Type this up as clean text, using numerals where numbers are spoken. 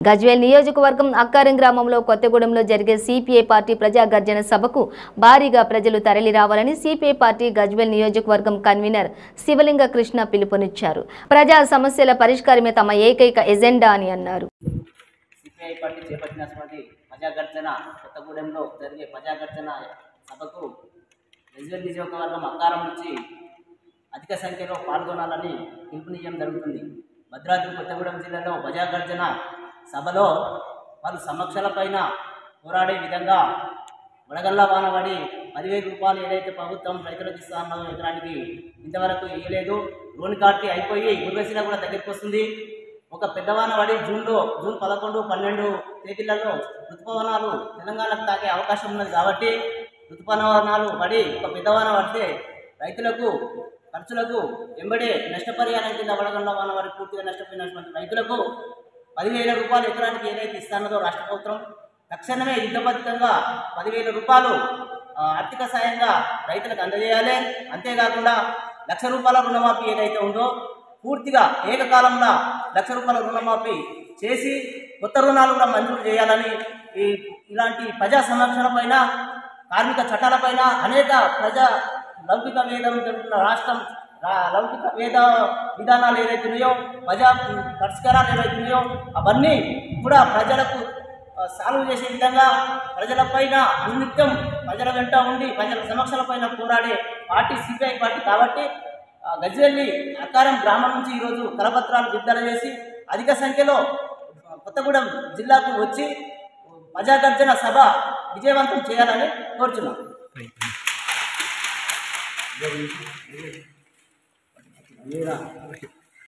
గజ్వేల్ నియోజకవర్గం అక్కారం గ్రామంలో కొత్తగూడెంలో జరిగే సిపిఐ పార్టీ ప్రజా గర్జన సభకు భారీగా ప్రజలు తరలి రావాలని సిపిఐ పార్టీ గజ్వేల్ నియోజకవర్గం కన్వీనర్ శివలింగ కృష్ణ పిలుపునిచ్చారు. ప్రజా సమస్యల పరిష్కారమే తమ ఏకైక ఎజెండా అని అన్నారు. సిపిఐ పార్టీ చేపట్టినటువంటి ప్రజా గర్జన కొత్తగూడెంలో జరిగే ప్రజా గర్జన సభకు గజ్వేల్ నియోజకవర్గం అక్కారం నుంచి అధిక సంఖ్యలో పాల్గొనాలని పిలుపునియడం జరుగుతుంది. భద్రాద్రి కొత్తగూడెం జిల్లాలో ప్రజా గర్జన సభలో పలు సమస్యలపైన పోరాడే విధంగా వడగళ్ల వానబడి 10,000 రూపాయలు ఏదైతే ప్రభుత్వం రైతులకు ఇస్తానో ఎకరానికి ఇంతవరకు ఇవ్వలేదు. రోని కార్తీ అయిపోయి గురువేసినా కూడా దగ్గరికి వస్తుంది. ఒక పెద్దవాన పడి జూన్ 11, 12 తేదీలలో ఋతుపవనాలు తెలంగాణకు తాగే అవకాశం ఉన్నది. కాబట్టి ఋతుపవనాలు పడి ఒక పెద్దవాన పడితే రైతులకు ఖర్చులకు ఎంబడే నష్టపరిహారం కింద వడగళ్ల వాన వారి పూర్తిగా నష్టపోయినటువంటి రైతులకు 10,000 రూపాయలు ఎకరానికి ఏదైతే ఇస్తానో రాష్ట్ర ప్రభుత్వం తక్షణమే యుద్ధబద్ధంగా 10,000 రూపాయలు ఆర్థిక సాయంగా రైతులకు అందజేయాలి. అంతేకాకుండా 1,00,000 రూపాయల రుణమాఫీ ఏదైతే ఉందో పూర్తిగా ఏకకాలంలో 1,00,000 రూపాయల రుణమాఫీ చేసి కొత్త రుణాలు కూడా మంజూరు చేయాలని ఇలాంటి ప్రజా సమస్యలపైన కార్మిక చట్టాలపైన అనేక ప్రజా లౌకిక వేదం జరుగుతున్న రాష్ట్రం లౌకిక వేద విధానాలు ఏదైతే ఉన్నాయో ప్రజా పరిష్కారాలు ఏవైతే ఉన్నాయో అవన్నీ కూడా ప్రజలకు సాల్వ్ చేసే విధంగా ప్రజలపైన అనిత్యం ప్రజల వెంట ఉండి ప్రజల సమస్యలపైన పోరాడే పార్టీ సిపిఐ పార్టీ. కాబట్టి గజ్వేల్ అక్కారం గ్రామం నుంచి ఈరోజు కరపత్రాలు విడుదల చేసి అధిక సంఖ్యలో కొత్తగూడెం జిల్లాకు వచ్చి ప్రజా గర్జన సభ విజయవంతం చేయాలని కోరుచున్నాం. Yeah.